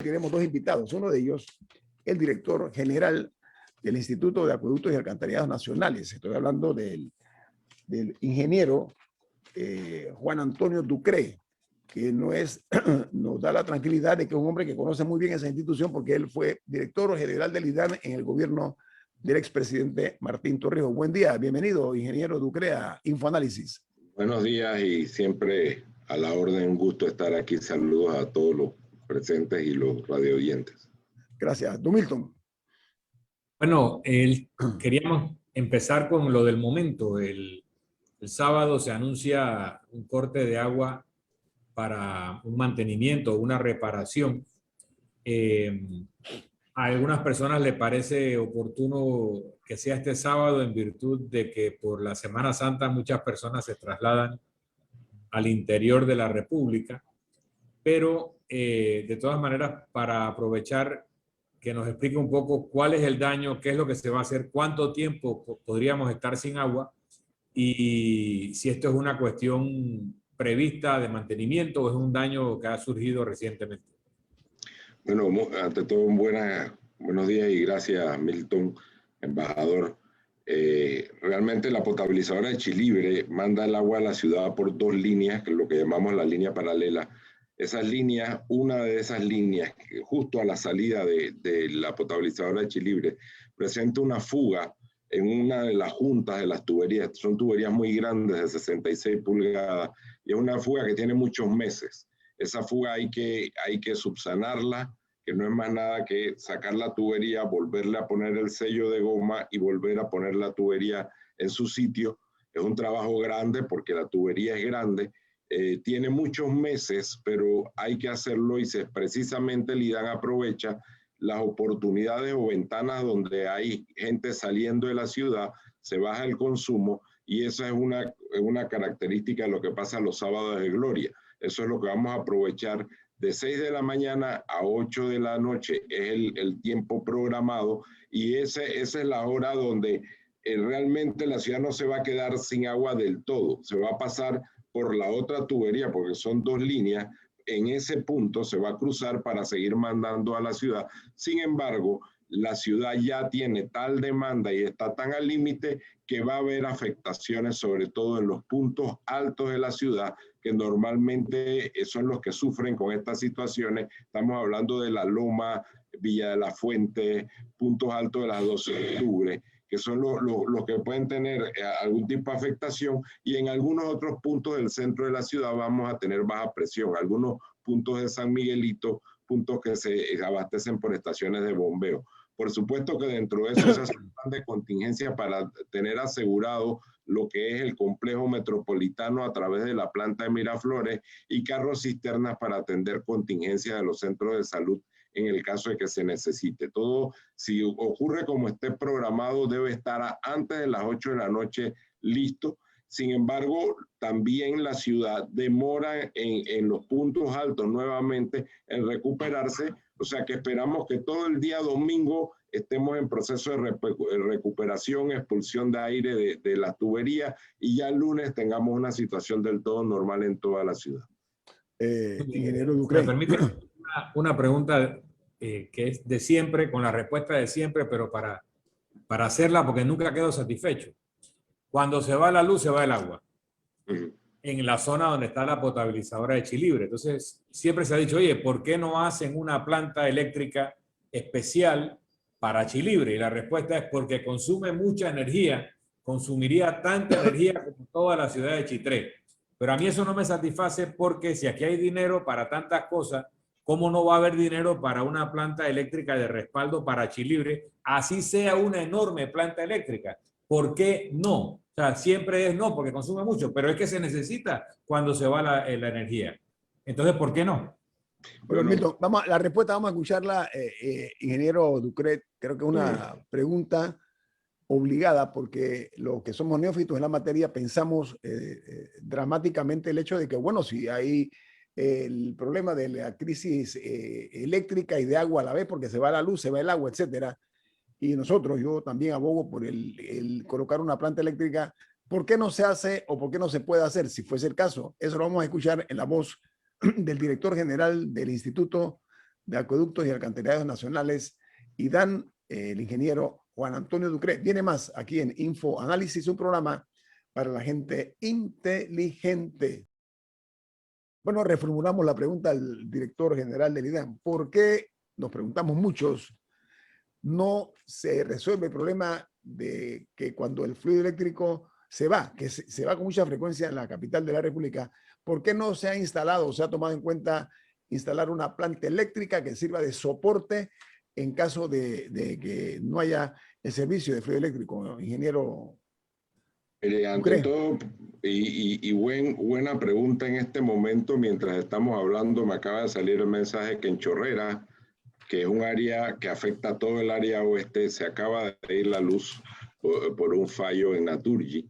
tenemos dos invitados. Uno de ellos, el director general del Instituto de Acueductos y Alcantarillados Nacionales. Estoy hablando del ingeniero Juan Antonio Ducré, que nos da la tranquilidad de que es un hombre que conoce muy bien esa institución porque él fue director general del IDAN en el gobierno del expresidente Martín Torrijos. Buen día, bienvenido, ingeniero Ducré, a Infoanálisis. Buenos días y siempre a la orden, un gusto estar aquí. Saludos a todos los presentes y los radioyentes. Gracias. Don Milton. Bueno, queríamos empezar con lo del momento. El sábado se anuncia un corte de agua para un mantenimiento, una reparación. A algunas personas les parece oportuno que sea este sábado en virtud de que por la Semana Santa muchas personas se trasladan al interior de la República, pero de todas maneras, para aprovechar que nos explique un poco cuál es el daño, qué es lo que se va a hacer, cuánto tiempo podríamos estar sin agua y si esto es una cuestión prevista de mantenimiento o es un daño que ha surgido recientemente. Bueno, ante todo, buenos días y gracias, Milton, embajador. Realmente la potabilizadora de Chilibre manda el agua a la ciudad por dos líneas, que es lo que llamamos la línea paralela. Esas líneas, una de esas líneas, justo a la salida de la potabilizadora de Chilibre, presenta una fuga en una de las juntas de las tuberías. Son tuberías muy grandes, de 66 pulgadas, y es una fuga que tiene muchos meses. Esa fuga hay que subsanarla, que no es más nada que sacar la tubería, volverle a poner el sello de goma y volver a poner la tubería en su sitio. Es un trabajo grande porque la tubería es grande, tiene muchos meses, pero hay que hacerlo y precisamente el IDAN aprovecha las oportunidades o ventanas donde hay gente saliendo de la ciudad, se baja el consumo y esa es una característica de lo que pasa los sábados de gloria. Eso es lo que vamos a aprovechar de 6 de la mañana a 8 de la noche, es el tiempo programado y esa es la hora donde realmente la ciudad no se va a quedar sin agua del todo, se va a pasar por la otra tubería porque son dos líneas, en ese punto se va a cruzar para seguir mandando a la ciudad. Sin embargo, la ciudad ya tiene tal demanda y está tan al límite que va a haber afectaciones, sobre todo en los puntos altos de la ciudad, que normalmente son los que sufren con estas situaciones. Estamos hablando de La Loma, Villa de la Fuente, puntos altos de las 12 de octubre, que son los que pueden tener algún tipo de afectación, y en algunos otros puntos del centro de la ciudad vamos a tener baja presión, algunos puntos de San Miguelito, puntos que se abastecen por estaciones de bombeo. Por supuesto que dentro de eso se hace un plan de contingencia para tener asegurado lo que es el complejo metropolitano a través de la planta de Miraflores y carros cisternas para atender contingencias de los centros de salud en el caso de que se necesite. Todo, si ocurre como esté programado, debe estar antes de las 8 de la noche listo. Sin embargo, también la ciudad demora en los puntos altos nuevamente en recuperarse, o sea que esperamos que todo el día domingo estemos en proceso de recuperación, expulsión de aire de la tubería y ya el lunes tengamos una situación del todo normal en toda la ciudad. Ingeniero Ducré. ¿Me permite una pregunta que es de siempre, con la respuesta de siempre, pero para hacerla porque nunca quedo satisfecho? Cuando se va la luz, se va el agua. En la zona donde está la potabilizadora de Chilibre. Entonces, siempre se ha dicho, oye, ¿por qué no hacen una planta eléctrica especial para Chilibre? Y la respuesta es porque consume mucha energía, consumiría tanta energía como toda la ciudad de Chitré. Pero a mí eso no me satisface porque si aquí hay dinero para tantas cosas, ¿cómo no va a haber dinero para una planta eléctrica de respaldo para Chilibre? Así sea una enorme planta eléctrica. ¿Por qué no? O sea, siempre es no, porque consume mucho, pero es que se necesita cuando se va la energía. Entonces, ¿por qué no? Bueno, Milton, la respuesta vamos a escucharla, ingeniero Ducré. Creo que es una pregunta obligada porque los que somos neófitos en la materia pensamos dramáticamente el hecho de que, bueno, si hay el problema de la crisis eléctrica y de agua a la vez, porque se va la luz, se va el agua, etcétera. Y nosotros, yo también abogo por el colocar una planta eléctrica. ¿Por qué no se hace o por qué no se puede hacer? Si fuese el caso, eso lo vamos a escuchar en la voz del director general del Instituto de Acueductos y Alcantarillados Nacionales, y dan el ingeniero Juan Antonio Ducret. Viene más aquí en Info Análisis, un programa para la gente inteligente. Bueno, reformulamos la pregunta al director general del IDAN. ¿Por qué, nos preguntamos muchos, no se resuelve el problema de que cuando el fluido eléctrico se va, que se va con mucha frecuencia en la capital de la República, ¿por qué no se ha instalado o se ha tomado en cuenta instalar una planta eléctrica que sirva de soporte en caso de que no haya el servicio de fluido eléctrico, ingeniero? Ante todo, buena pregunta en este momento, mientras estamos hablando, me acaba de salir el mensaje que en Chorrera, que es un área que afecta a todo el área oeste, se acaba de ir la luz por un fallo en Naturgy.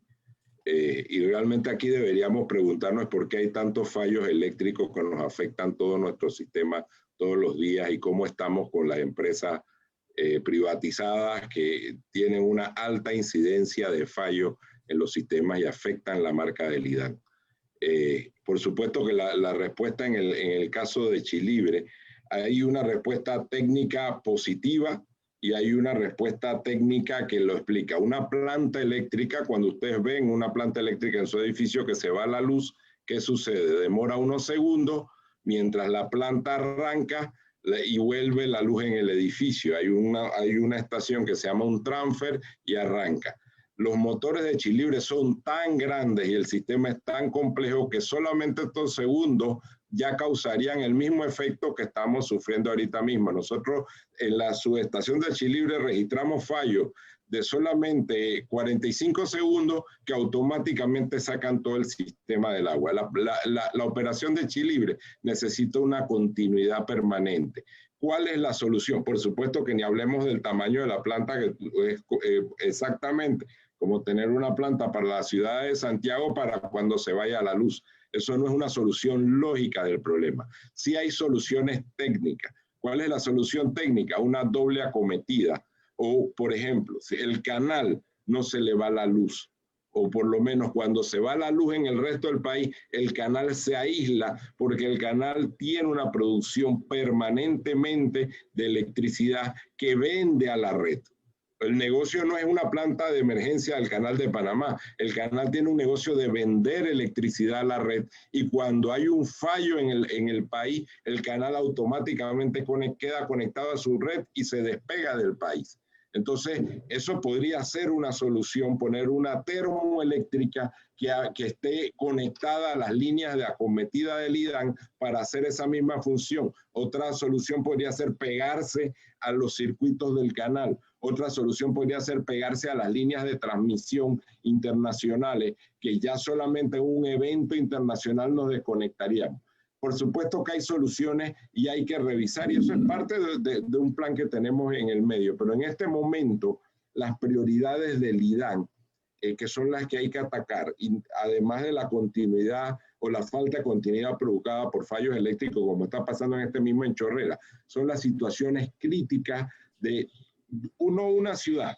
Y realmente aquí deberíamos preguntarnos por qué hay tantos fallos eléctricos que nos afectan todo nuestro sistema todos los días y cómo estamos con las empresas privatizadas que tienen una alta incidencia de fallos en los sistemas y afectan la marca del IDAN. Por supuesto que la respuesta en el caso de Chilibre, hay una respuesta técnica positiva y hay una respuesta técnica que lo explica. Una planta eléctrica, cuando ustedes ven una planta eléctrica en su edificio que se va la luz, ¿qué sucede? Demora unos segundos mientras la planta arranca y vuelve la luz en el edificio. Hay una estación que se llama un transfer y arranca. Los motores de Chilibre son tan grandes y el sistema es tan complejo que solamente estos segundos ya causarían el mismo efecto que estamos sufriendo ahorita mismo. Nosotros en la subestación de Chilibre registramos fallos de solamente 45 segundos que automáticamente sacan todo el sistema del agua. La operación de Chilibre necesita una continuidad permanente. ¿Cuál es la solución? Por supuesto que ni hablemos del tamaño de la planta, que es exactamente como tener una planta para la ciudad de Santiago para cuando se vaya la luz. Eso no es una solución lógica del problema. Sí hay soluciones técnicas. ¿Cuál es la solución técnica? Una doble acometida. O, por ejemplo, si el canal no se le va la luz, o por lo menos cuando se va la luz en el resto del país, el canal se aísla porque el canal tiene una producción permanentemente de electricidad que vende a la red. El negocio no es una planta de emergencia del canal de Panamá. El canal tiene un negocio de vender electricidad a la red y cuando hay un fallo en el país, el canal automáticamente queda conectado a su red y se despega del país. Entonces, eso podría ser una solución, poner una termoeléctrica que esté conectada a las líneas de acometida del IDAN para hacer esa misma función. Otra solución podría ser pegarse a los circuitos del canal. Otra solución podría ser pegarse a las líneas de transmisión internacionales, que ya solamente en un evento internacional nos desconectaríamos. Por supuesto que hay soluciones y hay que revisar, y eso es parte de un plan que tenemos en el medio, pero en este momento las prioridades del IDAN, que son las que hay que atacar, y además de la continuidad o la falta de continuidad provocada por fallos eléctricos, como está pasando en este mismo en Chorrera, son las situaciones críticas de una ciudad,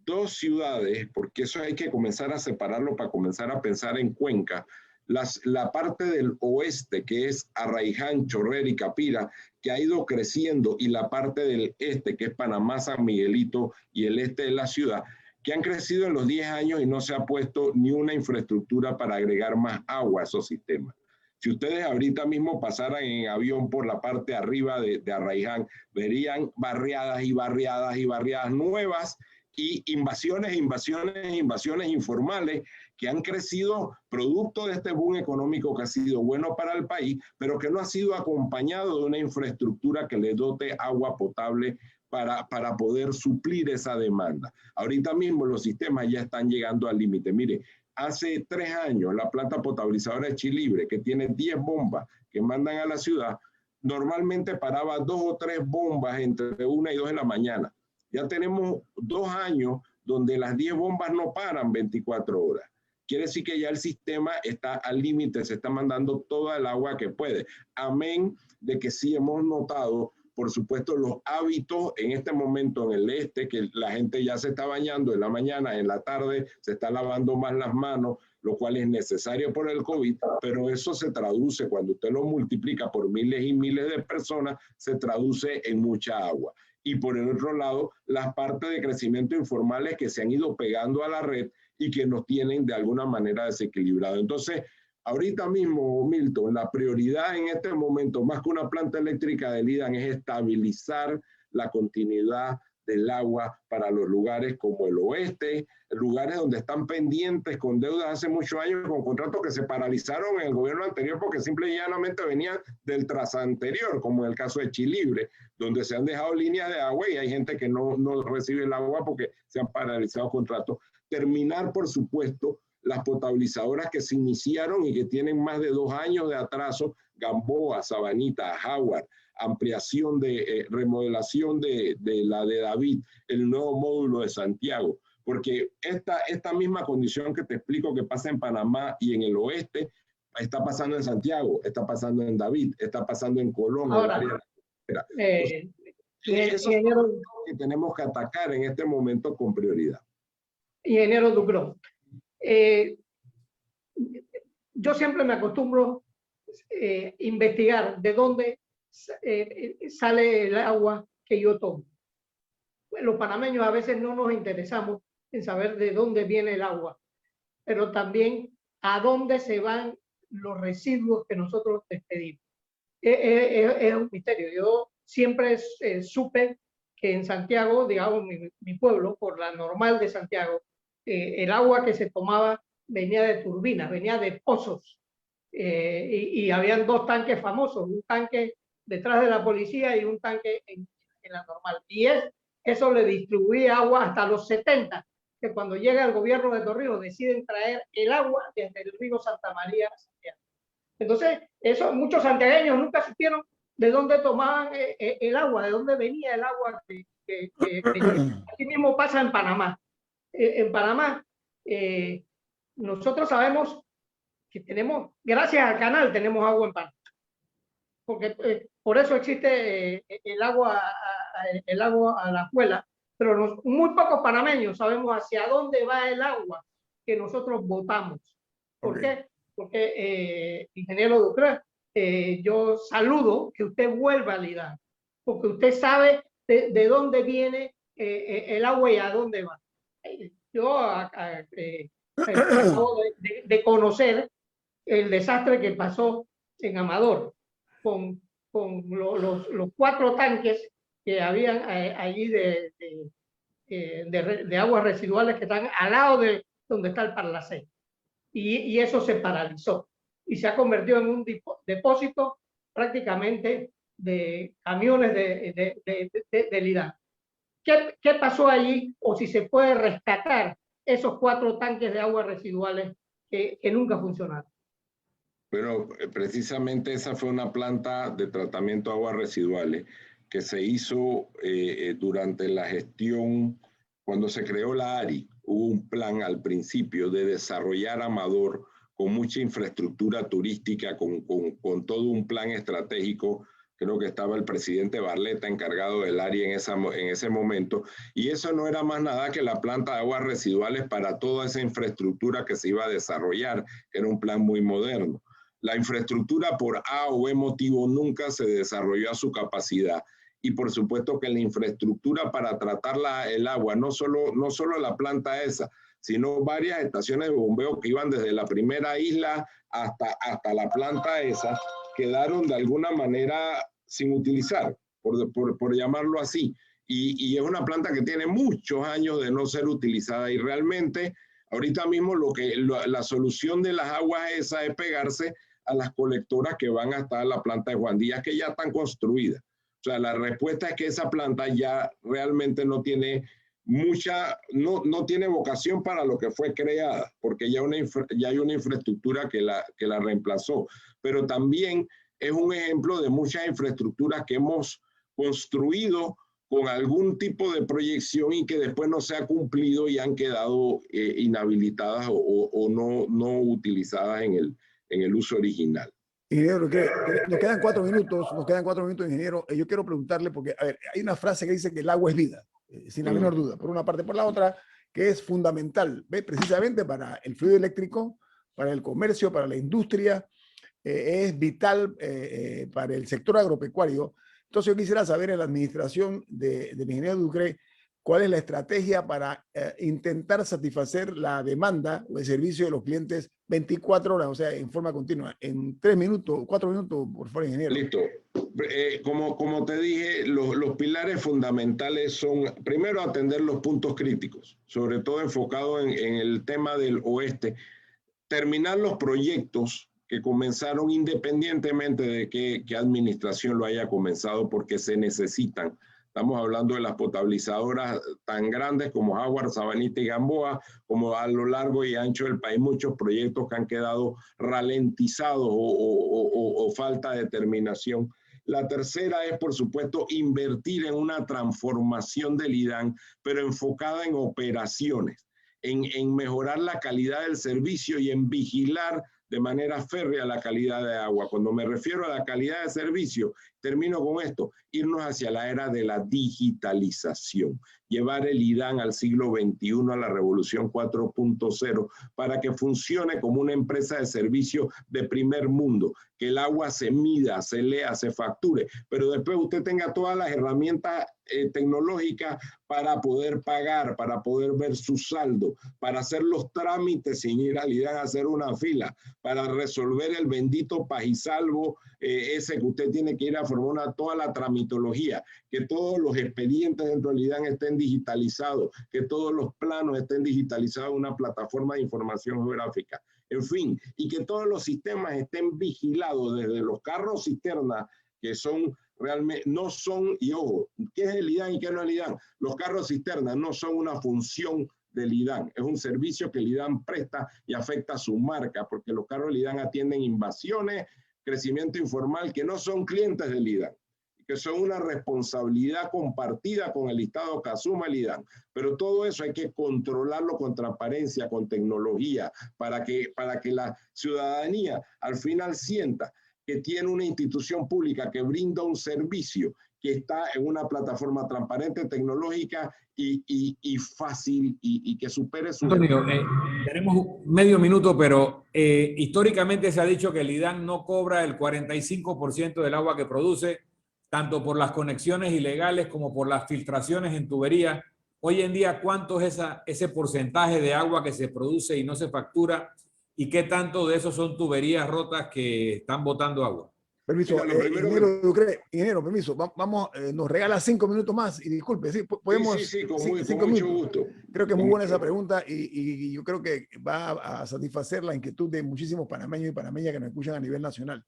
dos ciudades, porque eso hay que comenzar a separarlo para comenzar a pensar en Cuenca. La parte del oeste, que es Arraiján, Chorrera y Capira, que ha ido creciendo, y la parte del este, que es Panamá, San Miguelito y el este de la ciudad, que han crecido en los 10 años y no se ha puesto ni una infraestructura para agregar más agua a esos sistemas. Si ustedes ahorita mismo pasaran en avión por la parte de arriba de Arraiján, verían barriadas y barriadas y barriadas nuevas y invasiones informales que han crecido producto de este boom económico que ha sido bueno para el país, pero que no ha sido acompañado de una infraestructura que le dote agua potable para poder suplir esa demanda. Ahorita mismo los sistemas ya están llegando al límite. Mire, hace 3 años la planta potabilizadora de Chilibre, que tiene 10 bombas que mandan a la ciudad, normalmente paraba 2 o 3 bombas entre 1 y 2 de la mañana. Ya tenemos 2 años donde las 10 bombas no paran 24 horas. Quiere decir que ya el sistema está al límite, se está mandando toda el agua que puede. Amén de que sí hemos notado, por supuesto, los hábitos en este momento en el este, que la gente ya se está bañando en la mañana, en la tarde se está lavando más las manos, lo cual es necesario por el COVID, pero eso se traduce, cuando usted lo multiplica por miles y miles de personas, se traduce en mucha agua. Y por el otro lado, las partes de crecimiento informales que se han ido pegando a la red y que nos tienen de alguna manera desequilibrados. Entonces, ahorita mismo, Milton, la prioridad en este momento, más que una planta eléctrica del IDAN, es estabilizar la continuidad del agua para los lugares como el oeste, lugares donde están pendientes con deudas hace muchos años, con contratos que se paralizaron en el gobierno anterior porque simple y llanamente venían del tras anterior, como en el caso de Chilibre, donde se han dejado líneas de agua y hay gente que no recibe el agua porque se han paralizado contratos. Terminar, por supuesto, las potabilizadoras que se iniciaron y que tienen más de 2 años de atraso, Gamboa, Sabanita, Howard, ampliación de remodelación de la de David, el nuevo módulo de Santiago, porque esta misma condición que te explico que pasa en Panamá y en el oeste, está pasando en Santiago, está pasando en David, está pasando en Colón. Ahora, Entonces, esos son los que tenemos que atacar en este momento con prioridad. Ingeniero Ducros, yo siempre me acostumbro a investigar de dónde sale el agua que yo tomo. Los panameños a veces no nos interesamos en saber de dónde viene el agua, pero también a dónde se van los residuos que nosotros despedimos. Es un misterio. Yo siempre supe que en Santiago, digamos, mi pueblo, por la normal de Santiago, el agua que se tomaba venía de turbinas, venía de pozos, y habían 2 tanques famosos, un tanque detrás de la policía y un tanque en la normal. Y eso le distribuía agua hasta los 70, que cuando llega el gobierno de Torrijos deciden traer el agua desde el río Santa María a Santiago. Entonces, muchos santiagueños nunca supieron de dónde tomaban el agua, de dónde venía el agua que venía. Así mismo pasa en Panamá. En Panamá, nosotros sabemos que tenemos, gracias al canal, tenemos agua en Panamá. Porque por eso existe el agua a la escuela, pero muy pocos panameños sabemos hacia dónde va el agua que nosotros botamos. ¿Por qué? Porque, ingeniero Ducros, yo saludo que usted vuelva a LIDAN, porque usted sabe de dónde viene el agua y a dónde va. Yo acabo de conocer el desastre que pasó en Amador con los 4 tanques que habían allí de aguas residuales que están al lado de donde está el Parlacén. Y eso se paralizó y se ha convertido en un depósito prácticamente de camiones de LIDAN. ¿Qué pasó allí? O si se puede rescatar esos 4 tanques de aguas residuales que nunca funcionaron. Pero precisamente esa fue una planta de tratamiento de aguas residuales que se hizo durante la gestión, cuando se creó la ARI. Hubo un plan al principio de desarrollar Amador con mucha infraestructura turística, con todo un plan estratégico. Creo que estaba el presidente Barletta encargado del área en ese momento, y eso no era más nada que la planta de aguas residuales para toda esa infraestructura que se iba a desarrollar, que era un plan muy moderno. La infraestructura por A o B motivo nunca se desarrolló a su capacidad, y por supuesto que la infraestructura para tratar el agua, no solo la planta esa, sino varias estaciones de bombeo que iban desde la primera isla hasta la planta esa, quedaron de alguna manera sin utilizar, por llamarlo así. Y es una planta que tiene muchos años de no ser utilizada, y realmente ahorita mismo la solución de las aguas esa es pegarse a las colectoras que van hasta la planta de Juan Díaz, que ya están construidas. O sea, la respuesta es que esa planta ya realmente no tiene no tiene vocación para lo que fue creada, porque ya hay una infraestructura que la reemplazó. Pero también es un ejemplo de muchas infraestructuras que hemos construido con algún tipo de proyección y que después no se ha cumplido y han quedado inhabilitadas o no utilizadas en el uso original. Ingeniero, nos quedan 4 minutos, ingeniero. Yo quiero preguntarle, porque a ver, hay una frase que dice que el agua es vida, sin la menor duda, por una parte. Por la otra, que es fundamental, ¿ve? Precisamente para el fluido eléctrico, para el comercio, para la industria, es vital para el sector agropecuario. Entonces yo quisiera saber en la administración del ingeniero Ducret, ¿cuál es la estrategia para intentar satisfacer la demanda o el servicio de los clientes 24 horas, o sea, en forma continua? En 3 minutos, 4 minutos, por favor, ingeniero. Listo. Como te dije, los pilares fundamentales son, primero, atender los puntos críticos, sobre todo enfocado en el tema del oeste, terminar los proyectos que comenzaron independientemente de qué administración lo haya comenzado, porque se necesitan. Estamos hablando de las potabilizadoras tan grandes como Jaguar, Sabanita y Gamboa, como a lo largo y ancho del país, muchos proyectos que han quedado ralentizados o falta de terminación. La tercera es, por supuesto, invertir en una transformación del IDAN, pero enfocada en operaciones, en mejorar la calidad del servicio y en vigilar de manera férrea la calidad de agua. Cuando me refiero a la calidad de servicio, termino con esto, irnos hacia la era de la digitalización, llevar el IDAN al siglo XXI, a la revolución 4.0, para que funcione como una empresa de servicio de primer mundo, que el agua se mida, se lea, se facture, pero después usted tenga todas las herramientas tecnológicas para poder pagar, para poder ver su saldo, para hacer los trámites sin ir al IDAN a hacer una fila, para resolver el bendito pagisalvo ese que usted tiene que ir a formar toda la tramitología, que todos los expedientes dentro del IDAN estén digitalizados, que todos los planos estén digitalizados en una plataforma de información geográfica, en fin, y que todos los sistemas estén vigilados desde los carros cisternas, que son realmente, no son, y ojo, ¿qué es el IDAN y qué no es el IDAN? Los carros cisternas no son una función del IDAN, es un servicio que el IDAN presta y afecta a su marca, porque los carros del IDAN atienden invasiones, crecimiento informal, que no son clientes del IDAN, que son una responsabilidad compartida con el Estado que asuma el IDAN. Pero todo eso hay que controlarlo con transparencia, con tecnología, para que la ciudadanía al final sienta que tiene una institución pública que brinda un servicio, que está en una plataforma transparente, tecnológica y fácil y que supere su... Antonio, tenemos medio minuto, pero históricamente se ha dicho que el IDAN no cobra el 45% del agua que produce, tanto por las conexiones ilegales como por las filtraciones en tuberías. Hoy en día, ¿cuánto es ese porcentaje de agua que se produce y no se factura? ¿Y qué tanto de eso son tuberías rotas que están botando agua? Permiso, ingeniero Ducret, ingeniero, permiso, vamos, nos regala 5 minutos más y disculpe, sí, podemos... Sí, con mucho gusto. Creo que es muy buena esa pregunta y yo creo que va a satisfacer la inquietud de muchísimos panameños y panameñas que nos escuchan a nivel nacional.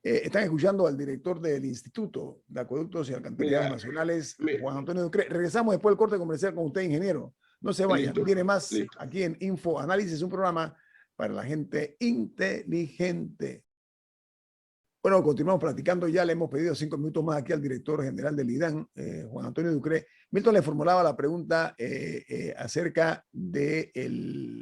Están escuchando al director del Instituto de Acueductos y Alcantarillados Nacionales, Juan Antonio Ducret. Regresamos después del corte comercial con usted, ingeniero. No se vayan, viene más aquí en Info Análisis, un programa para la gente inteligente. Bueno, continuamos platicando. Ya le hemos pedido 5 minutos más aquí al director general del IDAN, Juan Antonio Ducret. Milton le formulaba la pregunta acerca de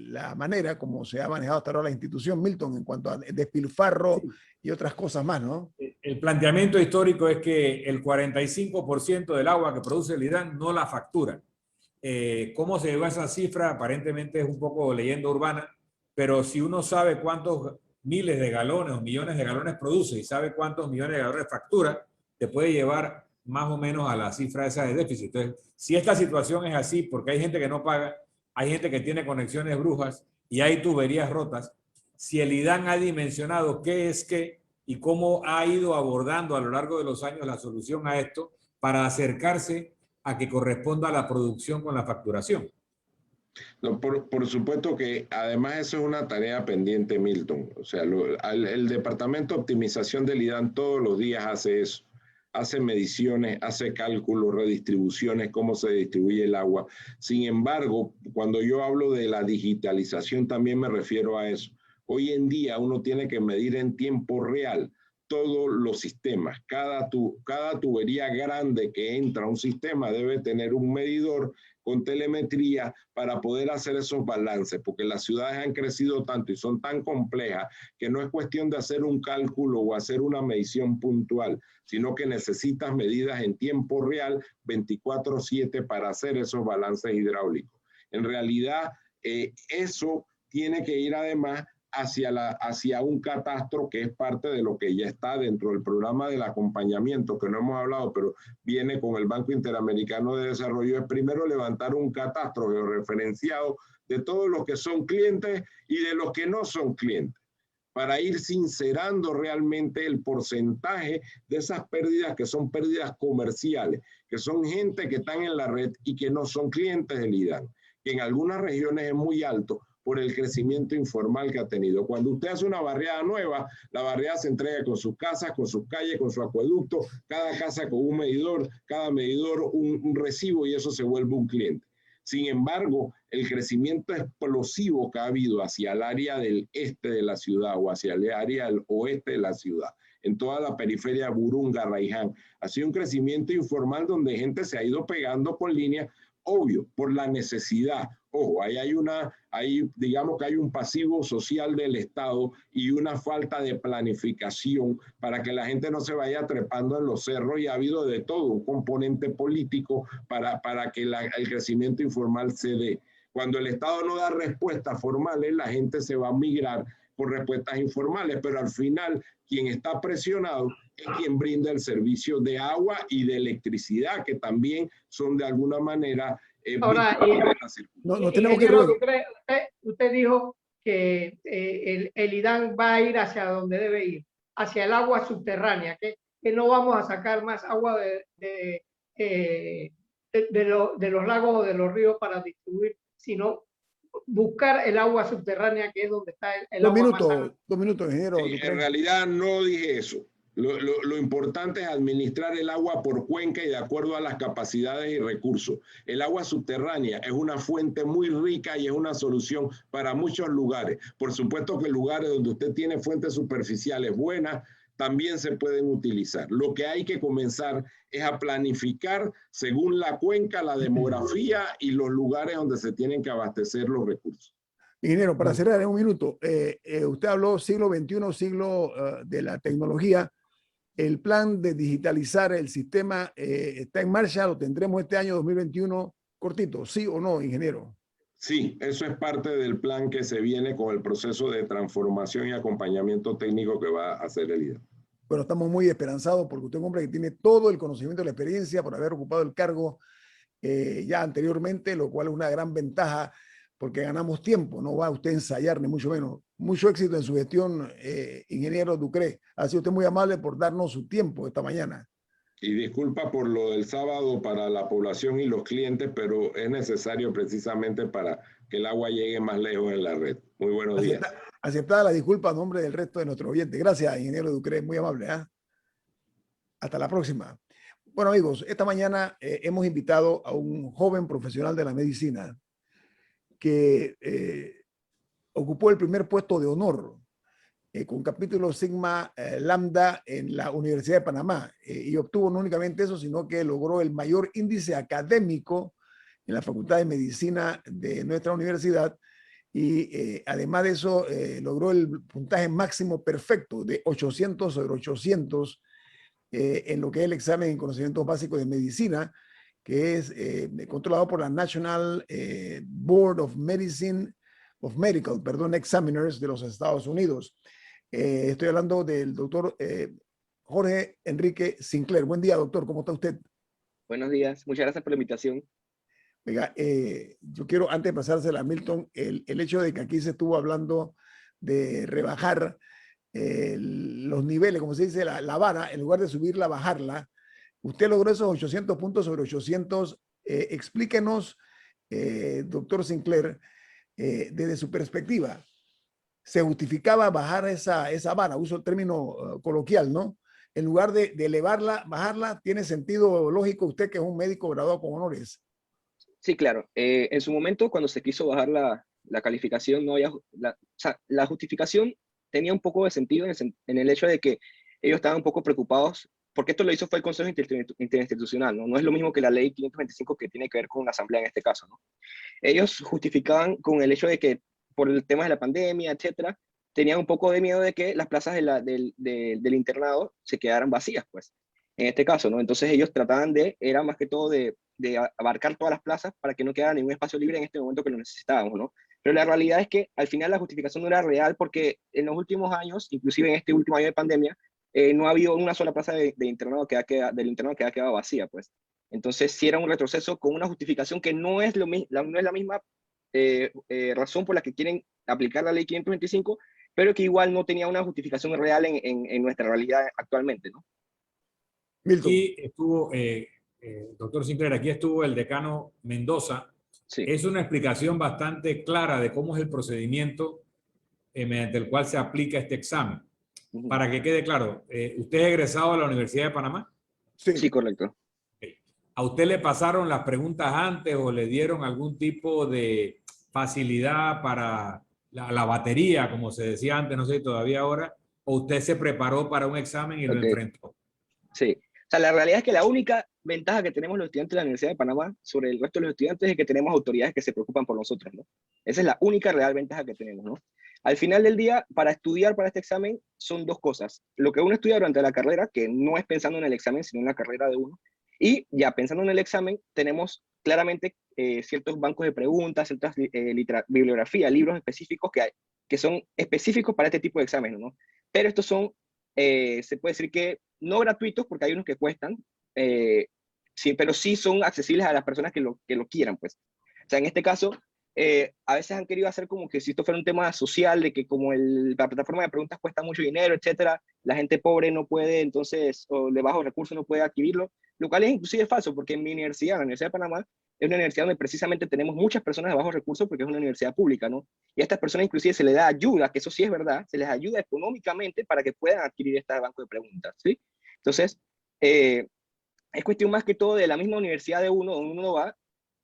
la manera como se ha manejado hasta ahora la institución, Milton, en cuanto a despilfarro y otras cosas más, ¿no? El planteamiento histórico es que el 45% del agua que produce el IDAN no la factura. ¿Cómo se llegó a esa cifra? Aparentemente es un poco leyenda urbana, pero si uno sabe cuántos miles de galones o millones de galones produce y sabe cuántos millones de galones factura, te puede llevar más o menos a la cifra esa de déficit. Entonces, si esta situación es así, porque hay gente que no paga, hay gente que tiene conexiones brujas y hay tuberías rotas, si el IDAN ha dimensionado qué es qué y cómo ha ido abordando a lo largo de los años la solución a esto para acercarse a que corresponda a la producción con la facturación. No, por supuesto que además eso es una tarea pendiente, Milton. O sea, el Departamento de Optimización del IDAN todos los días hace eso. Hace mediciones, hace cálculos, redistribuciones, cómo se distribuye el agua. Sin embargo, cuando yo hablo de la digitalización también me refiero a eso. Hoy en día uno tiene que medir en tiempo real todos los sistemas. Cada tubería grande que entra a un sistema debe tener un medidor con telemetría para poder hacer esos balances, porque las ciudades han crecido tanto y son tan complejas que no es cuestión de hacer un cálculo o hacer una medición puntual, sino que necesitas medidas en tiempo real 24/7 para hacer esos balances hidráulicos. En realidad, eso tiene que ir además hacia un catastro que es parte de lo que ya está dentro del programa del acompañamiento, que no hemos hablado, pero viene con el Banco Interamericano de Desarrollo, es primero levantar un catastro georreferenciado de todos los que son clientes y de los que no son clientes, para ir sincerando realmente el porcentaje de esas pérdidas que son pérdidas comerciales, que son gente que están en la red y que no son clientes del IDAN, que en algunas regiones es muy alto por el crecimiento informal que ha tenido. Cuando usted hace una barriada nueva, la barriada se entrega con sus casas, con sus calles, con su acueducto, cada casa con un medidor, cada medidor un recibo, y eso se vuelve un cliente. Sin embargo, el crecimiento explosivo que ha habido hacia el área del este de la ciudad o hacia el área del oeste de la ciudad, en toda la periferia Burunga, Raiján, ha sido un crecimiento informal donde gente se ha ido pegando con líneas, obvio, por la necesidad. Ojo, digamos que hay un pasivo social del Estado y una falta de planificación para que la gente no se vaya trepando en los cerros, y ha habido de todo, un componente político para que el crecimiento informal se dé. Cuando el Estado no da respuestas formales, la gente se va a migrar por respuestas informales, pero al final quien está presionado es quien brinda el servicio de agua y de electricidad, que también son de alguna manera... Ahora, no tenemos que ir. Usted dijo que el IDAN va a ir hacia donde debe ir, hacia el agua subterránea, que no vamos a sacar más agua de los lagos o de los ríos para distribuir, sino buscar el agua subterránea, que es donde está el agua. 2 minutos, ingeniero. Sí, en realidad no dije eso. Lo importante es administrar el agua por cuenca y de acuerdo a las capacidades y recursos. El agua subterránea es una fuente muy rica y es una solución para muchos lugares. Por supuesto que lugares donde usted tiene fuentes superficiales buenas también se pueden utilizar. Lo que hay que comenzar es a planificar según la cuenca, la demografía y los lugares donde se tienen que abastecer los recursos. Ingeniero, para cerrar en un minuto, usted habló siglo XXI, siglo de la tecnología. El plan de digitalizar el sistema está en marcha, lo tendremos este año 2021 cortito, ¿sí o no, ingeniero? Sí, eso es parte del plan que se viene con el proceso de transformación y acompañamiento técnico que va a hacer el IDAN. Bueno, estamos muy esperanzados porque usted es un hombre que tiene todo el conocimiento y la experiencia por haber ocupado el cargo ya anteriormente, lo cual es una gran ventaja porque ganamos tiempo, no va usted a ensayar ni mucho menos. Mucho éxito en su gestión, ingeniero Ducré. Ha sido usted muy amable por darnos su tiempo esta mañana. Y disculpa por lo del sábado para la población y los clientes, pero es necesario precisamente para que el agua llegue más lejos en la red. Muy buenos días. Aceptada la disculpa a nombre del resto de nuestros oyentes. Gracias, ingeniero Ducré, muy amable. Hasta la próxima. Bueno, amigos, esta mañana hemos invitado a un joven profesional de la medicina que ocupó el primer puesto de honor con capítulo Sigma Lambda en la Universidad de Panamá y obtuvo no únicamente eso, sino que logró el mayor índice académico en la Facultad de Medicina de nuestra universidad y además de eso logró el puntaje máximo perfecto de 800 sobre 800 en lo que es el examen en conocimientos básicos de medicina, que es controlado por la National Board of Medical Examiners de los Estados Unidos. Estoy hablando del doctor Jorge Enrique Sinclair. Buen día, doctor. ¿Cómo está usted? Buenos días. Muchas gracias por la invitación. Oiga, yo quiero, antes de pasársela a Milton, el hecho de que aquí se estuvo hablando de rebajar los niveles, como se dice, la vara, en lugar de subirla, bajarla. Usted logró esos 800 puntos sobre 800. Explíquenos, doctor Sinclair, desde su perspectiva, ¿se justificaba bajar esa vara? Uso el término coloquial, ¿no? En lugar de elevarla, bajarla, ¿tiene sentido lógico usted que es un médico graduado con honores? Sí, claro. En su momento, cuando se quiso bajar la calificación, no había, la justificación tenía un poco de sentido en el hecho de que ellos estaban un poco preocupados, porque esto lo hizo fue el Consejo Interinstitucional, ¿no? No es lo mismo que la Ley 525 que tiene que ver con la Asamblea en este caso, ¿no? Ellos justificaban con el hecho de que por el tema de la pandemia, etcétera, tenían un poco de miedo de que las plazas del internado se quedaran vacías, pues, en este caso, ¿no? Entonces ellos trataban era más que todo de abarcar todas las plazas para que no quedara ningún espacio libre en este momento que lo necesitábamos, ¿no? Pero la realidad es que al final la justificación no era real porque en los últimos años, inclusive en este último año de pandemia, no ha habido una sola plaza de internado del internado que ha quedado vacía, pues. Entonces, sí era un retroceso con una justificación que no es, no es la misma razón por la que quieren aplicar la ley 525, pero que igual no tenía una justificación real en nuestra realidad actualmente, ¿no? Milton. Aquí estuvo, doctor Sinclair, aquí estuvo el decano Mendoza. Sí. Es una explicación bastante clara de cómo es el procedimiento mediante el cual se aplica este examen. Para que quede claro, ¿usted es egresado de la Universidad de Panamá? Sí. Sí, correcto. ¿A usted le pasaron las preguntas antes o le dieron algún tipo de facilidad para la batería, como se decía antes, no sé si todavía ahora, o usted se preparó para un examen y lo enfrentó? Sí. O sea, la realidad es que la única ventaja que tenemos los estudiantes de la Universidad de Panamá sobre el resto de los estudiantes es que tenemos autoridades que se preocupan por nosotros, ¿no? Esa es la única real ventaja que tenemos, ¿no? Al final del día, para estudiar para este examen son dos cosas. Lo que uno estudia durante la carrera, que no es pensando en el examen, sino en la carrera de uno. Y ya pensando en el examen, tenemos claramente ciertos bancos de preguntas, ciertas bibliografía, libros específicos que son específicos para este tipo de exámenes, ¿no? Pero estos son, se puede decir que no gratuitos, porque hay unos que cuestan, sí, pero sí son accesibles a las personas que lo quieran, pues. O sea, en este caso, a veces han querido hacer como que si esto fuera un tema social, de que como la plataforma de preguntas cuesta mucho dinero, etcétera, la gente pobre no puede, entonces, o de bajos recursos no puede adquirirlo, lo cual es inclusive falso, porque en mi universidad, la Universidad de Panamá, es una universidad donde precisamente tenemos muchas personas de bajos recursos porque es una universidad pública, ¿no? Y a estas personas inclusive se les da ayuda, que eso sí es verdad, se les ayuda económicamente para que puedan adquirir este banco de preguntas, ¿sí? Entonces, es cuestión más que todo de la misma universidad de uno, donde uno va,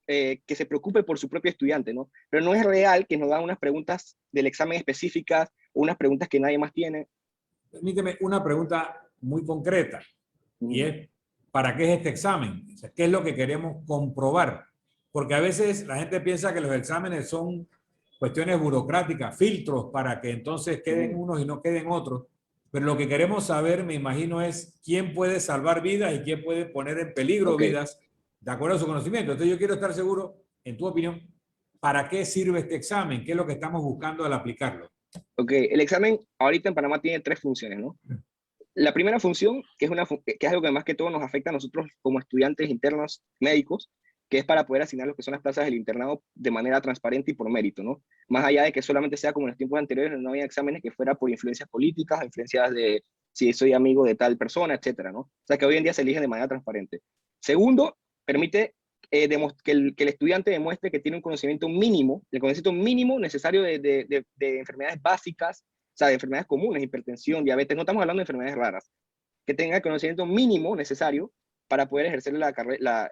que se preocupe por su propio estudiante, ¿no? Pero no es real que nos dan unas preguntas del examen específicas o unas preguntas que nadie más tiene. Permíteme una pregunta muy concreta, y es, ¿para qué es este examen? O sea, ¿qué es lo que queremos comprobar? Porque a veces la gente piensa que los exámenes son cuestiones burocráticas, filtros para que entonces queden unos y no queden otros. Pero lo que queremos saber, me imagino, es quién puede salvar vidas y quién puede poner en peligro vidas de acuerdo a su conocimiento. Entonces yo quiero estar seguro, en tu opinión, ¿para qué sirve este examen? ¿Qué es lo que estamos buscando al aplicarlo? Ok, el examen ahorita en Panamá tiene 3 funciones, ¿no? La primera función, que es algo que más que todo nos afecta a nosotros como estudiantes internos médicos, que es para poder asignar lo que son las plazas del internado de manera transparente y por mérito, ¿no? Más allá de que solamente sea como en los tiempos anteriores, no había exámenes que fuera por influencias políticas, influencias de si soy amigo de tal persona, etcétera, ¿no? O sea, que hoy en día se elige de manera transparente. Segundo, permite que el estudiante demuestre que tiene un conocimiento mínimo, el conocimiento mínimo necesario de enfermedades básicas, o sea, de enfermedades comunes, hipertensión, diabetes, no estamos hablando de enfermedades raras, que tenga el conocimiento mínimo necesario para poder ejercer la carrera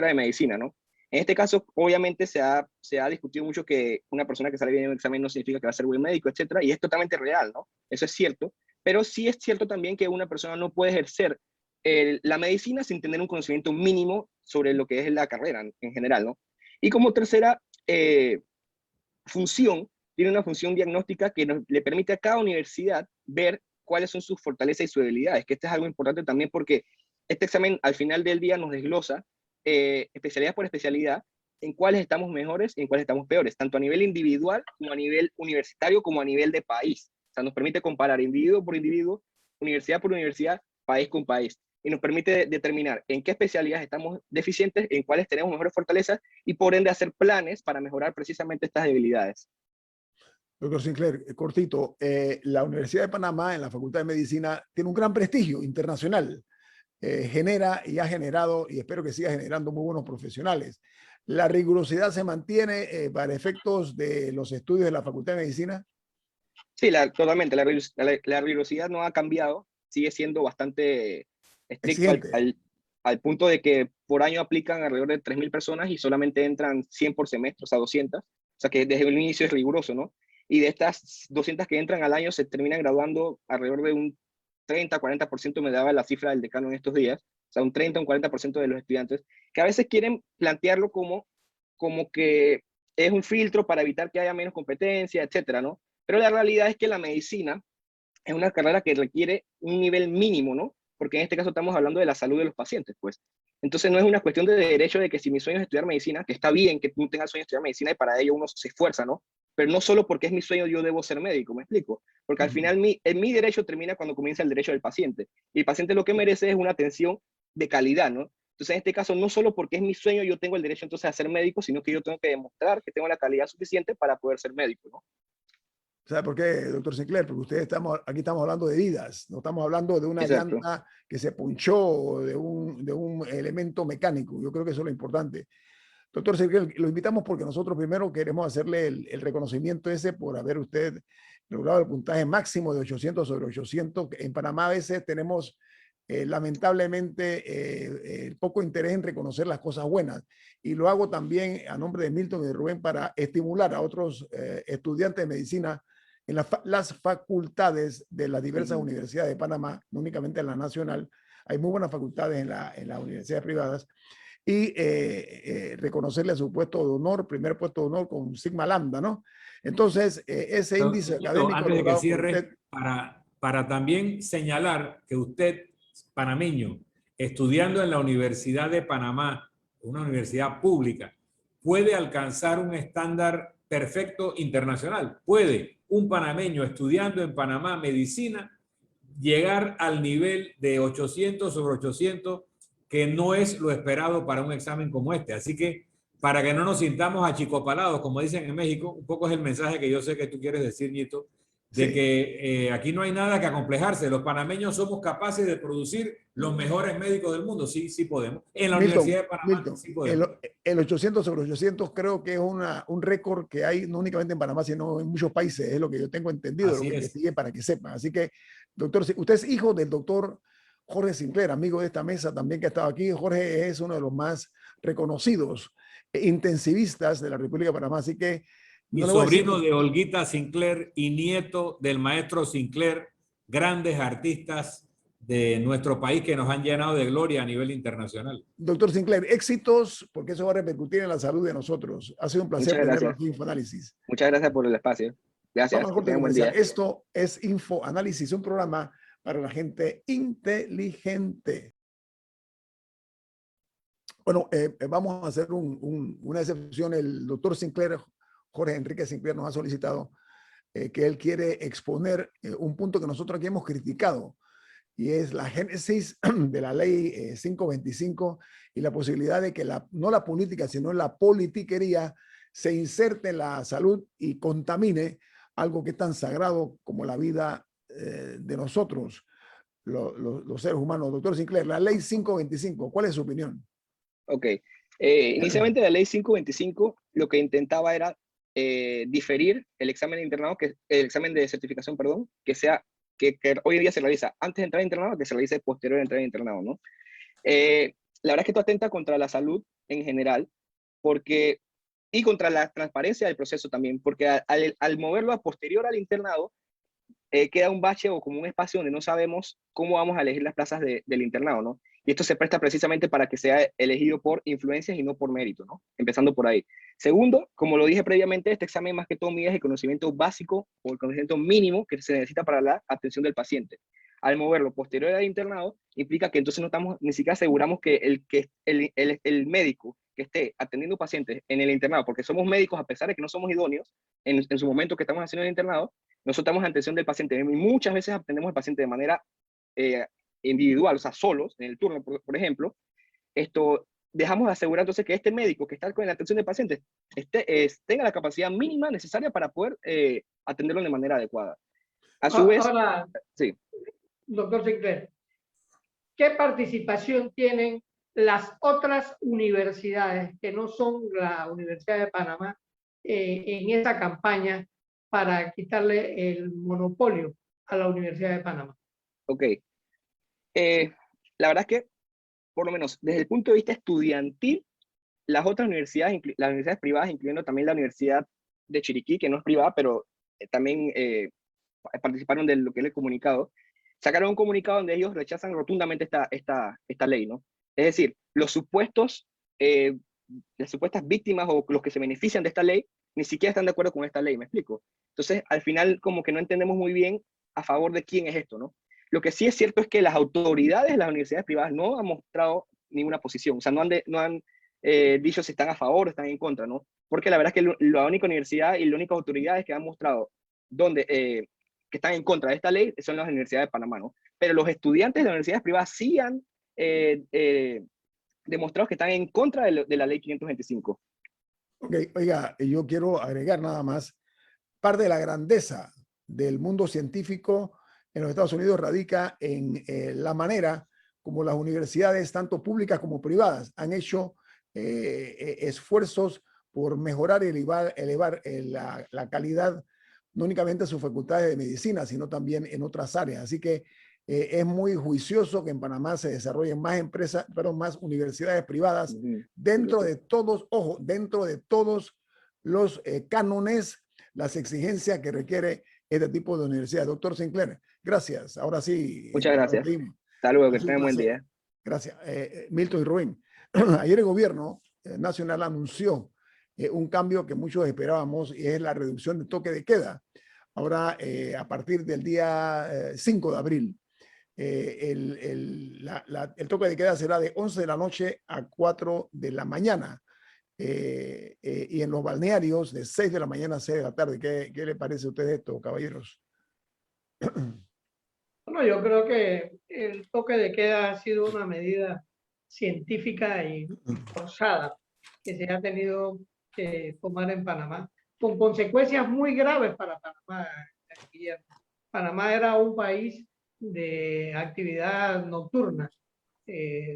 de medicina, ¿no? En este caso, obviamente, se ha discutido mucho que una persona que sale bien en un examen no significa que va a ser buen médico, etcétera, y es totalmente real, ¿no? Eso es cierto, pero sí es cierto también que una persona no puede ejercer la medicina sin tener un conocimiento mínimo sobre lo que es la carrera en general, ¿no? Y como tercera función, tiene una función diagnóstica que le permite a cada universidad ver cuáles son sus fortalezas y sus debilidades, que esto es algo importante también porque este examen al final del día nos desglosa especialidad por especialidad en cuáles estamos mejores y en cuáles estamos peores, tanto a nivel individual como a nivel universitario como a nivel de país. O sea, nos permite comparar individuo por individuo, universidad por universidad, país con país. Y nos permite determinar en qué especialidades estamos deficientes, en cuáles tenemos mejores fortalezas y por ende hacer planes para mejorar precisamente estas debilidades. Doctor Sinclair, cortito, la Universidad de Panamá en la Facultad de Medicina tiene un gran prestigio internacional. Genera y ha generado, y espero que siga generando, muy buenos profesionales. ¿La rigurosidad se mantiene para efectos de los estudios de la Facultad de Medicina? Sí, totalmente. La rigurosidad no ha cambiado, sigue siendo bastante estricto al punto de que por año aplican alrededor de 3.000 personas y solamente entran 100 por semestre, o sea, 200. O sea que desde el inicio es riguroso, ¿no? Y de estas 200 que entran al año se terminan graduando alrededor de un 30-40%, me daba la cifra del decano en estos días, o sea, un 30 un 40% de los estudiantes, que a veces quieren plantearlo como que es un filtro para evitar que haya menos competencia, etcétera, ¿no? Pero la realidad es que la medicina es una carrera que requiere un nivel mínimo, ¿no? Porque en este caso estamos hablando de la salud de los pacientes, pues. Entonces no es una cuestión de derecho de que si mi sueño es estudiar medicina, que está bien que tú tengas sueño de estudiar medicina y para ello uno se esfuerza, ¿no? Pero no solo porque es mi sueño yo debo ser médico, ¿me explico? Porque al final mi derecho termina cuando comienza el derecho del paciente. Y el paciente lo que merece es una atención de calidad, ¿no? Entonces en este caso no solo porque es mi sueño yo tengo el derecho entonces a ser médico, sino que yo tengo que demostrar que tengo la calidad suficiente para poder ser médico, ¿no? ¿Sabe por qué, doctor Sinclair? Porque aquí estamos hablando de vidas, no estamos hablando de una Exacto. llanta que se punchó o de un elemento mecánico. Yo creo que eso es lo importante. Doctor Sinclair, lo invitamos porque nosotros primero queremos hacerle el reconocimiento ese por haber usted logrado el puntaje máximo de 800 sobre 800. En Panamá a veces tenemos lamentablemente poco interés en reconocer las cosas buenas. Y lo hago también a nombre de Milton y de Rubén para estimular a otros estudiantes de medicina en las facultades de las diversas universidades de Panamá, no únicamente en la nacional. Hay muy buenas facultades en las universidades privadas. Y reconocerle su puesto de honor, primer puesto de honor con Sigma Lambda, ¿no? Entonces, ese índice académico... Antes de que logrado por cierre, usted, para también señalar que usted, panameño, estudiando en la Universidad de Panamá, una universidad pública, puede alcanzar un estándar perfecto internacional. Puede un panameño estudiando en Panamá medicina llegar al nivel de 800 sobre 800, que no es lo esperado para un examen como este. Así que para que no nos sintamos achicopalados, como dicen en México, un poco es el mensaje que yo sé que tú quieres decir, Ñito, de sí, que aquí no hay nada que acomplejarse. Los panameños somos capaces de producir los mejores médicos del mundo. Sí, sí podemos. En la Universidad de Panamá sí podemos. el 800 sobre 800 creo que es un récord que hay no únicamente en Panamá, sino en muchos países. Es lo que yo tengo entendido, Así lo que es. investigué para que sepan. Así que, doctor, usted es hijo del doctor Jorge Sinclair, amigo de esta mesa también que ha estado aquí. Jorge es uno de los más reconocidos intensivistas de la República de Panamá. Así que Y no le voy a decir... sobrino de Olguita Sinclair y nieto del maestro Sinclair, grandes artistas de nuestro país que nos han llenado de gloria a nivel internacional. Doctor Sinclair, éxitos, porque eso va a repercutir en la salud de nosotros. Ha sido un placer Muchas tenerlo gracias. aquí en Infoanálisis. Muchas gracias por el espacio. Gracias. Vamos a Que corte tengan buen comercial. día. Esto es Infoanálisis, un programa para la gente inteligente. Bueno, vamos a hacer una excepción. El doctor Sinclair, Jorge Enrique Sinclair, nos ha solicitado que él quiere exponer un punto que nosotros aquí hemos criticado, y es la génesis de la ley 525 y la posibilidad de que no la política, sino la politiquería se inserte en la salud y contamine algo que es tan sagrado como la vida de nosotros, los seres humanos. Doctor Sinclair, la ley 525, ¿cuál es su opinión? Ok. Inicialmente la ley 525 lo que intentaba era diferir el examen de internado, el examen de certificación, perdón, que hoy en día se realiza antes de entrar a internado, que se realice posterior a entrar a internado, ¿no? La verdad es que esto atenta contra la salud en general, y contra la transparencia del proceso también, porque al moverlo a posterior al internado, queda un bache o como un espacio donde no sabemos cómo vamos a elegir las plazas del internado, ¿no? Y esto se presta precisamente para que sea elegido por influencias y no por mérito, ¿no? Empezando por ahí. Segundo, como lo dije previamente, este examen más que todo mide el conocimiento básico o el conocimiento mínimo que se necesita para la atención del paciente. Al moverlo posterior al internado, implica que entonces no estamos, ni siquiera aseguramos que el médico que esté atendiendo pacientes en el internado, porque somos médicos a pesar de que no somos idóneos en su momento que estamos haciendo el internado, nosotros estamos en atención del paciente. Y muchas veces atendemos al paciente de manera individual, o sea, solos, en el turno, por ejemplo. Dejamos de asegurar entonces que este médico que está con la atención del paciente tenga la capacidad mínima necesaria para poder atenderlo de manera adecuada. A su vez, Ahora, sí. doctor Sinclair, ¿qué participación tienen las otras universidades que no son la Universidad de Panamá en esta campaña para quitarle el monopolio a la Universidad de Panamá? Ok. La verdad es que, por lo menos desde el punto de vista estudiantil, las otras universidades, las universidades privadas, incluyendo también la Universidad de Chiriquí, que no es privada, pero también participaron de lo que es el comunicado, sacaron un comunicado donde ellos rechazan rotundamente esta ley, ¿no? Es decir, las supuestas víctimas o los que se benefician de esta ley ni siquiera están de acuerdo con esta ley, ¿me explico? Entonces, al final, como que no entendemos muy bien a favor de quién es esto, ¿no? Lo que sí es cierto es que las autoridades de las universidades privadas no han mostrado ninguna posición. O sea, no han dicho si están a favor o están en contra, ¿no? Porque la verdad es que la única universidad y las únicas autoridades que han mostrado que están en contra de esta ley son las universidades de Panamá, ¿no? Pero los estudiantes de las universidades privadas sí han demostrado que están en contra de la ley 525. Ok, oiga, yo quiero agregar nada más, parte de la grandeza del mundo científico en los Estados Unidos radica en la manera como las universidades, tanto públicas como privadas, han hecho esfuerzos por mejorar y elevar la calidad, no únicamente de sus facultades de medicina, sino también en otras áreas. Así que es muy juicioso que en Panamá se desarrollen más empresas, pero más universidades privadas dentro de todos, ojo, dentro de todos los cánones, las exigencias que requiere este tipo de universidad. Doctor Sinclair, gracias. Ahora sí. Muchas gracias. Hasta luego, que tengan buen día. Gracias. Milton y Rubén, ayer el gobierno nacional anunció un cambio que muchos esperábamos y es la reducción del toque de queda. Ahora, a partir del día 5 de abril, el toque de queda será de 11 de la noche a 4 de la mañana. Y en los balnearios de 6 de la mañana a 6 de la tarde. ¿Qué le parece a ustedes esto, caballeros? Bueno, yo creo que el toque de queda ha sido una medida científica y forzada que se ha tenido que tomar en Panamá, con consecuencias muy graves para Panamá. Panamá era un país de actividad nocturna.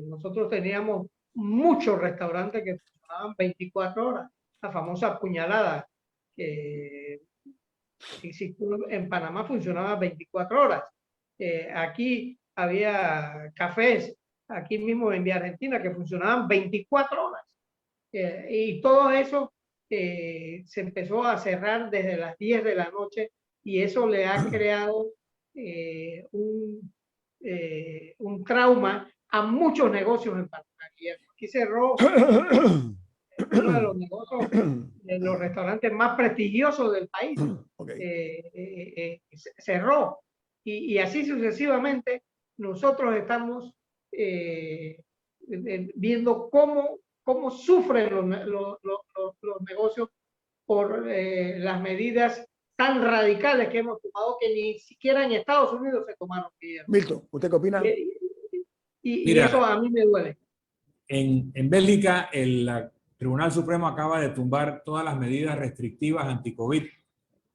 Nosotros teníamos muchos restaurantes que funcionaban 24 horas, la famosa puñalada que en Panamá funcionaba 24 horas. Aquí había cafés, aquí mismo en Vía Argentina, que funcionaban 24 horas. Y todo eso se empezó a cerrar desde las 10 de la noche y eso le ha creado un trauma a muchos negocios en Panamá. Aquí cerró uno de los negocios, de los restaurantes más prestigiosos del país. Okay. Cerró. Y así sucesivamente, nosotros estamos viendo cómo sufren los negocios por las medidas tan radicales que hemos tomado que ni siquiera en Estados Unidos se tomaron. Milton, ¿usted qué opina? Y eso a mí me duele. En Bélgica, el Tribunal Supremo acaba de tumbar todas las medidas restrictivas anti-COVID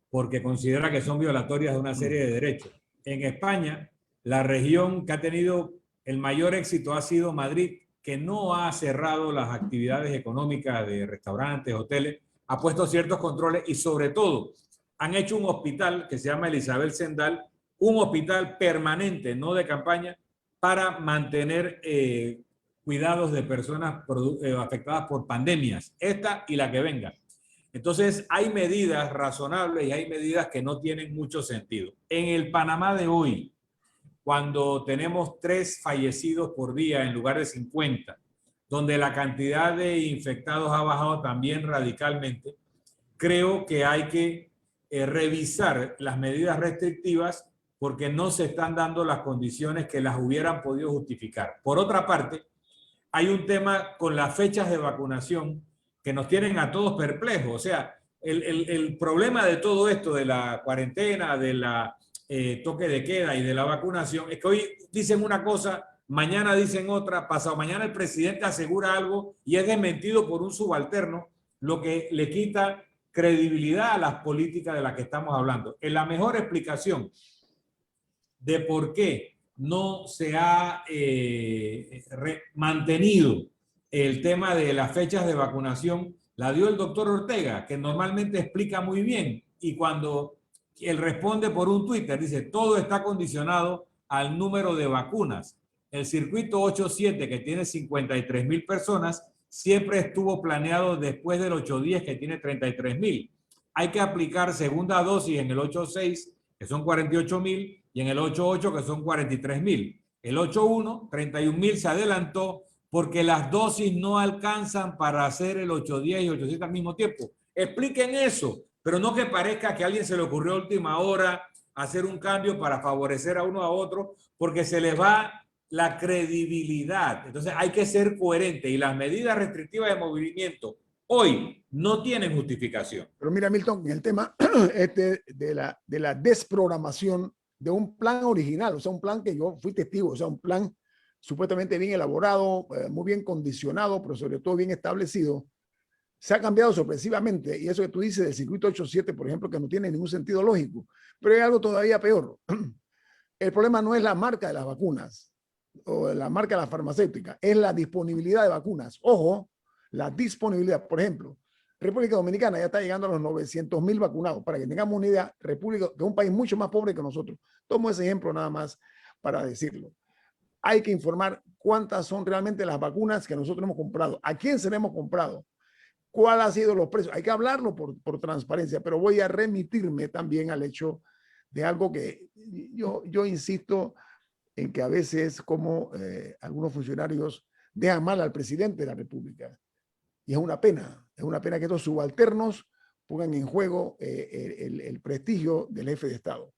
porque considera que son violatorias de una serie de derechos. En España, la región que ha tenido el mayor éxito ha sido Madrid, que no ha cerrado las actividades económicas de restaurantes, hoteles, ha puesto ciertos controles y sobre todo han hecho un hospital que se llama Isabel Zendal, un hospital permanente, no de campaña, para mantener cuidados de personas afectadas por pandemias, esta y la que venga. Entonces hay medidas razonables y hay medidas que no tienen mucho sentido. En el Panamá de hoy, cuando tenemos 3 fallecidos por día en lugar de 50, donde la cantidad de infectados ha bajado también radicalmente, creo que hay que revisar las medidas restrictivas porque no se están dando las condiciones que las hubieran podido justificar. Por otra parte, hay un tema con las fechas de vacunación que nos tienen a todos perplejos. O sea, el problema de todo esto, de la cuarentena, de la toque de queda y de la vacunación, es que hoy dicen una cosa, mañana dicen otra, pasado mañana el presidente asegura algo y es desmentido por un subalterno, lo que le quita credibilidad a las políticas de las que estamos hablando. En la mejor explicación de por qué no se ha mantenido el tema de las fechas de vacunación, la dio el doctor Ortega, que normalmente explica muy bien. Y cuando él responde por un Twitter, dice, todo está condicionado al número de vacunas. El circuito 8-7, que tiene 53,000 personas, siempre estuvo planeado después del 8-10, que tiene 33,000. Hay que aplicar segunda dosis en el 8-6, que son 48,000, y en el 8-8, que son 43,000. El 8-1, 31,000 se adelantó porque las dosis no alcanzan para hacer el 8-10 y 8-7 al mismo tiempo. Expliquen eso, pero no que parezca que a alguien se le ocurrió a última hora hacer un cambio para favorecer a uno a otro, porque se les va la credibilidad. Entonces hay que ser coherente y las medidas restrictivas de movimiento hoy no tienen justificación. Pero mira, Milton, en el tema de la desprogramación de un plan original, o sea, un plan que yo fui testigo, o sea, un plan supuestamente bien elaborado, muy bien condicionado, pero sobre todo bien establecido, se ha cambiado sorpresivamente. Y eso que tú dices del circuito 87, por ejemplo, que no tiene ningún sentido lógico. Pero hay algo todavía peor. El problema no es la marca de las vacunas o la marca de la farmacéutica, es la disponibilidad de vacunas. Ojo, la disponibilidad. Por ejemplo, República Dominicana ya está llegando a los 900,000 vacunados. Para que tengamos una idea, República, que es un país mucho más pobre que nosotros. Tomo ese ejemplo nada más para decirlo. Hay que informar cuántas son realmente las vacunas que nosotros hemos comprado, a quién se le hemos comprado, cuál ha sido los precios. Hay que hablarlo por transparencia, pero voy a remitirme también al hecho de algo que yo insisto en que a veces como algunos funcionarios dejan mal al presidente de la República. Y es una pena que estos subalternos pongan en juego el prestigio del jefe de Estado.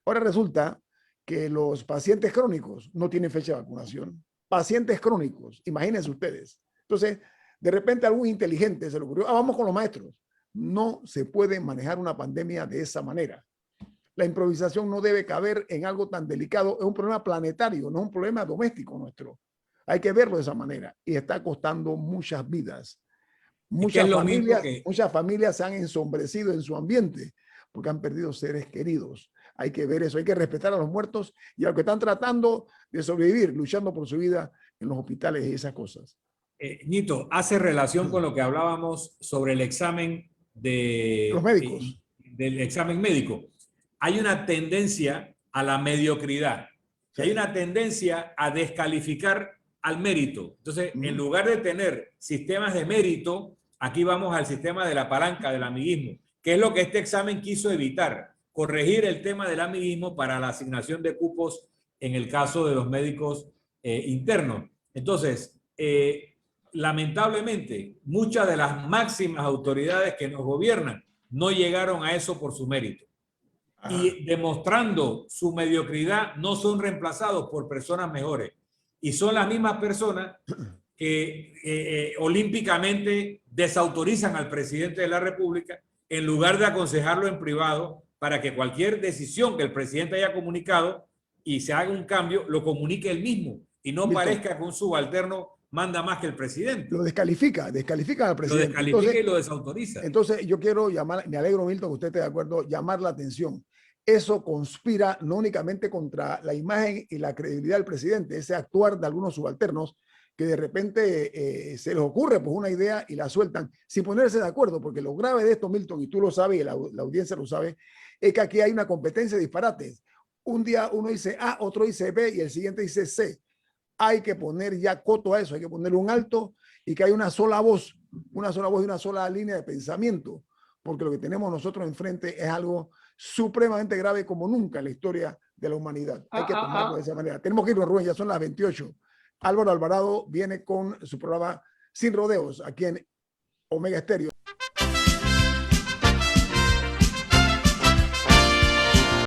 Ahora resulta que los pacientes crónicos no tienen fecha de vacunación. Pacientes crónicos, imagínense ustedes. Entonces, de repente a algún inteligente se le ocurrió, vamos con los maestros. No se puede manejar una pandemia de esa manera. La improvisación no debe caber en algo tan delicado. Es un problema planetario, no es un problema doméstico nuestro. Hay que verlo de esa manera y está costando muchas vidas. Muchas familias se han ensombrecido en su ambiente porque han perdido seres queridos. Hay que ver eso, hay que respetar a los muertos y a los que están tratando de sobrevivir, luchando por su vida en los hospitales y esas cosas. Nito, hace relación con lo que hablábamos sobre el examen de los médicos. Del examen médico. Hay una tendencia a la mediocridad. Sí. Hay una tendencia a descalificar al mérito. Entonces, en lugar de tener sistemas de mérito, aquí vamos al sistema de la palanca, del amiguismo, que es lo que este examen quiso evitar, corregir el tema del amiguismo para la asignación de cupos en el caso de los médicos internos. Entonces, lamentablemente, muchas de las máximas autoridades que nos gobiernan no llegaron a eso por su mérito. Y demostrando su mediocridad, no son reemplazados por personas mejores. Y son las mismas personas que olímpicamente desautorizan al presidente de la República en lugar de aconsejarlo en privado para que cualquier decisión que el presidente haya comunicado y se haga un cambio, lo comunique él mismo y no parezca que un subalterno manda más que el presidente. Lo descalifica al presidente. Lo descalifica entonces, y lo desautoriza. Entonces yo quiero llamar, me alegro, Milton, que usted esté de acuerdo, llamar la atención. Eso conspira no únicamente contra la imagen y la credibilidad del presidente, ese actuar de algunos subalternos que de repente se les ocurre pues una idea y la sueltan sin ponerse de acuerdo, porque lo grave de esto, Milton, y tú lo sabes y la audiencia lo sabe, es que aquí hay una competencia de disparates. Un día uno dice A, otro dice B y el siguiente dice C. Hay que poner ya coto a eso, hay que ponerle un alto y que haya una sola voz y una sola línea de pensamiento, porque lo que tenemos nosotros enfrente es algo supremamente grave como nunca en la historia de la humanidad. Hay que tomarlo de esa manera. Tenemos que irnos, Rubén, ya son las 28. Álvaro Alvarado viene con su programa Sin Rodeos aquí en Omega Estéreo.